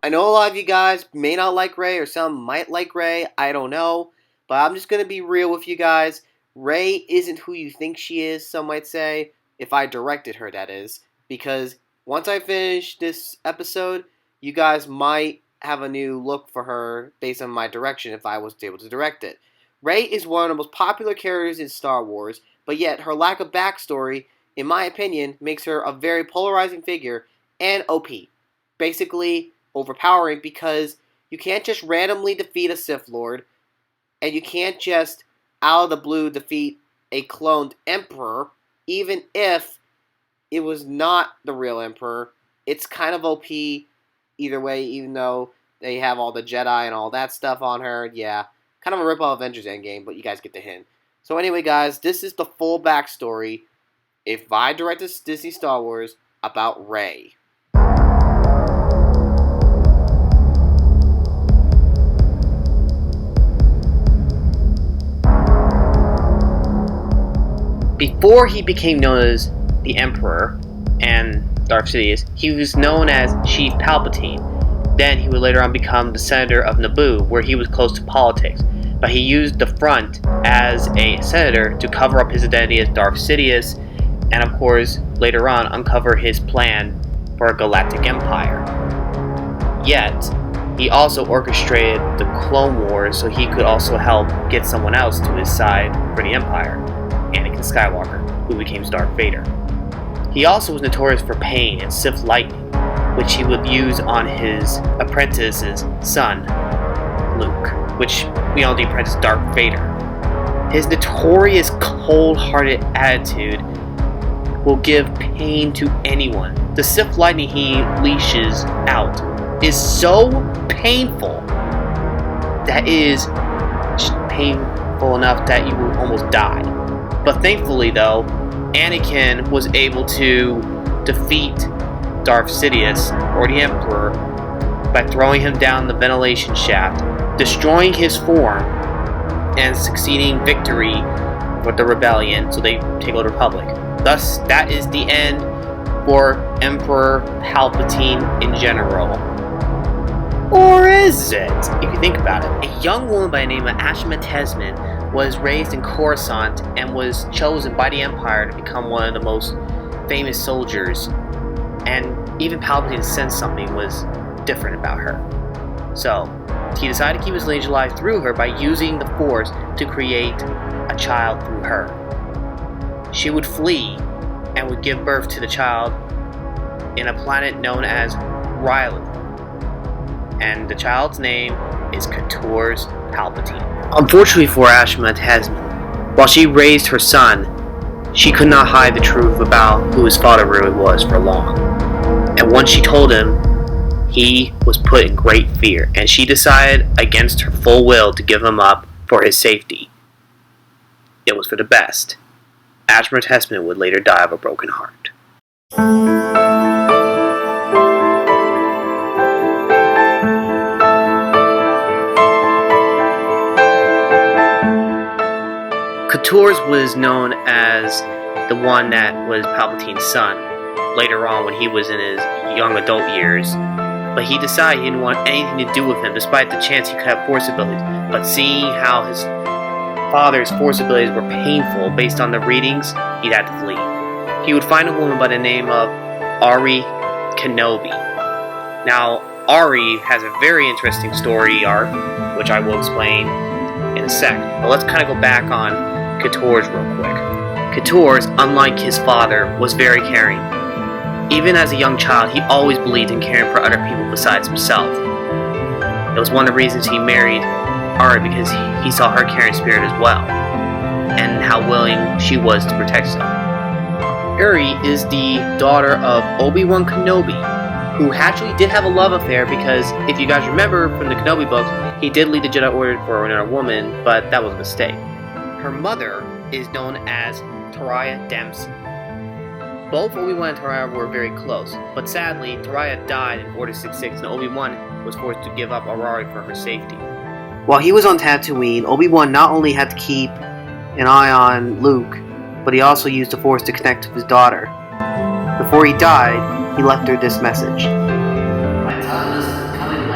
I know a lot of you guys may not like Rey, or some might like Rey, I don't know. But I'm just going to be real with you guys. Rey isn't who you think she is, some might say. If I directed her, that is. Because once I finish this episode, you guys might have a new look for her based on my direction if I was able to direct it. Rey is one of the most popular characters in Star Wars, but yet her lack of backstory, in my opinion, makes her a very polarizing figure and OP. Basically, overpowering because you can't just randomly defeat a Sith Lord, and you can't just, out of the blue, defeat a cloned Emperor, even if it was not the real Emperor. It's kind of OP either way, even though they have all the Jedi and all that stuff on her. Yeah, kind of a rip-off of Avengers Endgame, but you guys get the hint. So anyway, guys, this is the full backstory, if I directed Disney Star Wars, about Rey. Before he became known as the Emperor and Darth Sidious, he was known as Chief Palpatine. Then he would later on become the Senator of Naboo, where he was close to politics. But he used the front as a senator to cover up his identity as Darth Sidious, and of course, later on, uncover his plan for a galactic empire. Yet, he also orchestrated the Clone Wars so he could also help get someone else to his side for the Empire. Anakin Skywalker, who became Darth Vader. He also was notorious for pain and Sith lightning, which he would use on his apprentice's son, Luke, which we all know the apprentice Darth Vader. His notorious cold-hearted attitude will give pain to anyone. The Sith lightning he leashes out is so painful that is painful enough that you will almost die. But thankfully, though, Anakin was able to defeat Darth Sidious, or the Emperor, by throwing him down the ventilation shaft, destroying his form, and succeeding victory for the rebellion, so they take over the Republic. Thus, that is the end for Emperor Palpatine in general. Or is it, if you think about it? A young woman by the name of Ashma Tesman was raised in Coruscant and was chosen by the Empire to become one of the most famous soldiers, and even Palpatine sensed something was different about her. So, he decided to keep his lineage alive through her by using the Force to create a child through her. She would flee and would give birth to the child in a planet known as Riley. And the child's name is Couture's Palpatine. Unfortunately for Ashma Tesman, while she raised her son, she could not hide the truth about who his father really was for long. And once she told him, he was put in great fear, and she decided against her full will to give him up for his safety. It was for the best. Ashma Tesman would later die of a broken heart. Couture's was known as the one that was Palpatine's son, later on when he was in his young adult years. But he decided he didn't want anything to do with him, despite the chance he could have Force abilities. But seeing how his father's Force abilities were painful based on the readings, he had to flee. He would find a woman by the name of Ari Kenobi. Now, Ari has a very interesting story arc, which I will explain in a sec. But let's kind of go back on Couture's real quick. Couture's, unlike his father, was very caring. Even as a young child, he always believed in caring for other people besides himself. It was one of the reasons he married Ari, because he saw her caring spirit as well, and how willing she was to protect him. Ari is the daughter of Obi-Wan Kenobi, who actually did have a love affair, because if you guys remember from the Kenobi books, he did lead the Jedi Order for another woman, but that was a mistake. Her mother is known as Taraya Dempsey. Both Obi-Wan and Taraya were very close, but sadly, Taraya died in Order 66 and Obi-Wan was forced to give up Arari for her safety. While he was on Tatooine, Obi-Wan not only had to keep an eye on Luke, but he also used the Force to connect with his daughter. Before he died, he left her this message. My time is coming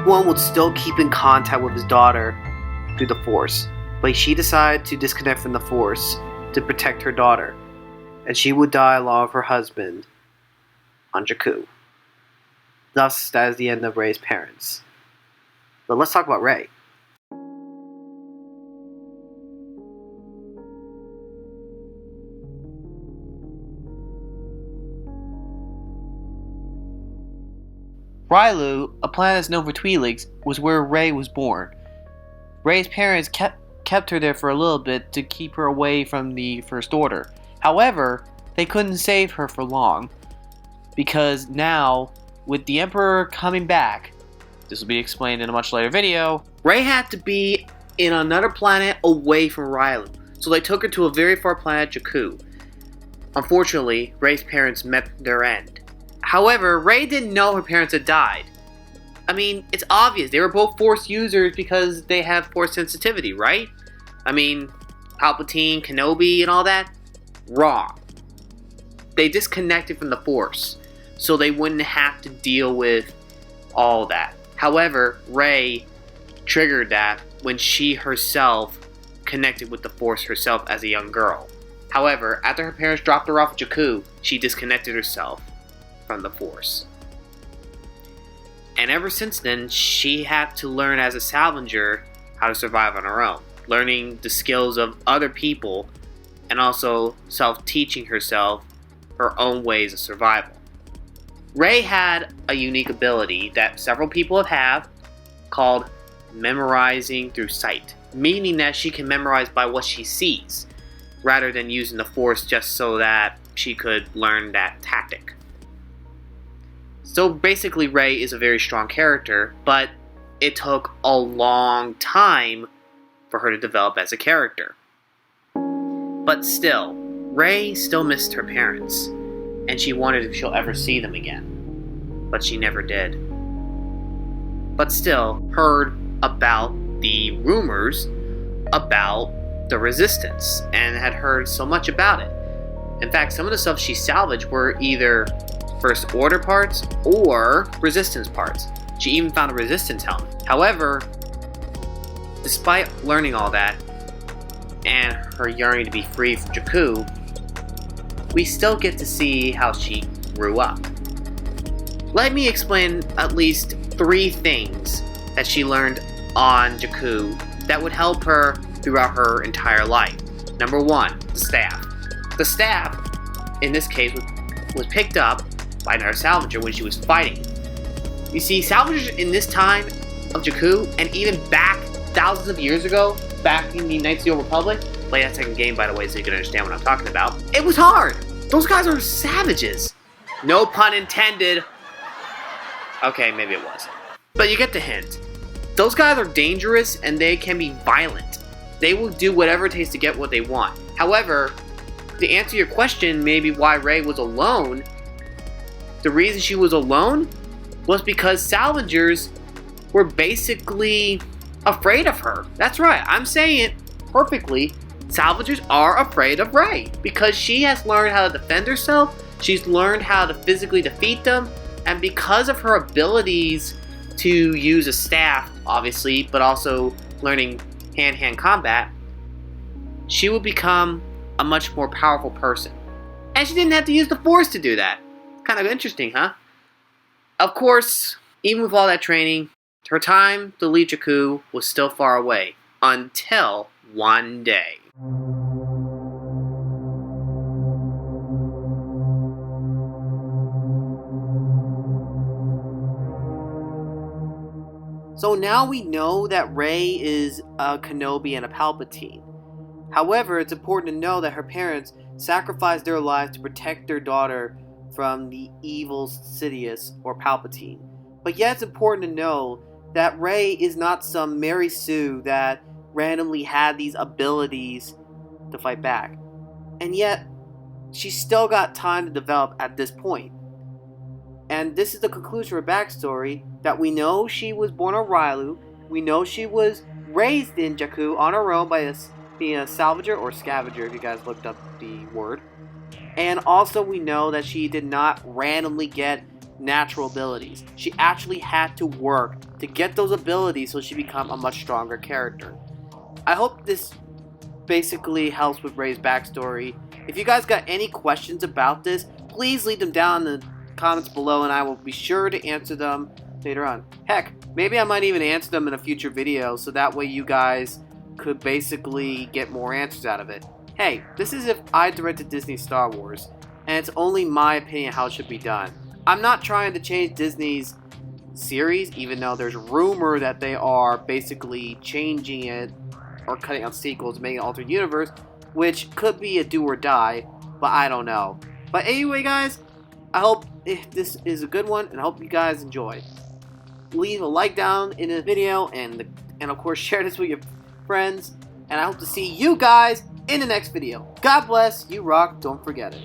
One would still keep in contact with his daughter through the Force, but she decided to disconnect from the Force to protect her daughter, and she would die along with her husband on Jakku. Thus, that is the end of Rey's parents. But let's talk about Rey. Rylu, a planet that's known for Twi'leks, was where Rey was born. Rey's parents kept her there for a little bit to keep her away from the First Order. However, they couldn't save her for long, because now, with the Emperor coming back, this will be explained in a much later video, Rey had to be in another planet away from Rylu, so they took her to a very far planet, Jakku. Unfortunately, Rey's parents met their end. However, Rey didn't know her parents had died. I mean, it's obvious. They were both Force users because they have Force sensitivity, right? I mean, Palpatine, Kenobi, and all that? Wrong. They disconnected from the Force, so they wouldn't have to deal with all that. However, Rey triggered that when she herself connected with the Force herself as a young girl. However, after her parents dropped her off at Jakku, she disconnected herself from the Force. And ever since then, she had to learn as a salvager how to survive on her own, learning the skills of other people and also self-teaching herself her own ways of survival. Rey had a unique ability that several people have called memorizing through sight, meaning that she can memorize by what she sees, rather than using the Force just so that she could learn that tactic. So basically, Rey is a very strong character, but it took a long time for her to develop as a character. But still, Rey still missed her parents, and she wondered if she'll ever see them again. But she never did. But still, heard about the rumors about the Resistance, and had heard so much about it. In fact, some of the stuff she salvaged were either First Order parts or Resistance parts. She even found a Resistance helmet. However, despite learning all that and her yearning to be free from Jakku, we still get to see how she grew up. Let me explain at least 3 things that she learned on Jakku that would help her throughout her entire life. Number 1, the staff. The staff, in this case, was picked up by another salvager when she was fighting. You see, salvagers in this time of Jakku, and even back thousands of years ago, back in the Knights of the Old Republic, play that second game by the way so you can understand what I'm talking about, it was hard! Those guys are savages! No pun intended. Okay, maybe it was. But you get the hint. Those guys are dangerous and they can be violent. They will do whatever it takes to get what they want. However, to answer your question, maybe why Rey was alone, the reason she was alone was because salvagers were basically afraid of her. That's right, I'm saying it perfectly. Salvagers are afraid of Rey because she has learned how to defend herself, she's learned how to physically defeat them, and because of her abilities to use a staff, obviously, but also learning hand-to-hand combat, she would become a much more powerful person. And she didn't have to use the Force to do that. Kind of interesting, huh? Of course, even with all that training, her time to leave Jakku was still far away. Until one day. So now we know that Rey is a Kenobi and a Palpatine. However, it's important to know that her parents sacrificed their lives to protect their daughter from the evil Sidious or Palpatine. But yet it's important to know that Rey is not some Mary Sue that randomly had these abilities to fight back. And yet, she's still got time to develop at this point. And this is the conclusion of her backstory, that we know she was born on Rylu, we know she was raised in Jakku on her own by being a salvager or scavenger, if you guys looked up the word. And also we know that she did not randomly get natural abilities. She actually had to work to get those abilities so she become a much stronger character. I hope this basically helps with Rey's backstory. If you guys got any questions about this, please leave them down in the comments below and I will be sure to answer them later on. Heck, maybe I might even answer them in a future video so that way you guys could basically get more answers out of it. Hey, this is if I directed Disney Star Wars, and it's only my opinion how it should be done. I'm not trying to change Disney's series, even though there's rumor that they are basically changing it or cutting out sequels, making an alternate universe, which could be a do or die, but I don't know. But anyway, guys, I hope this is a good one, and I hope you guys enjoy. Leave a like down in the video, and of course share this with your friends, and I hope to see you guys in the next video. God bless, you rock, don't forget it.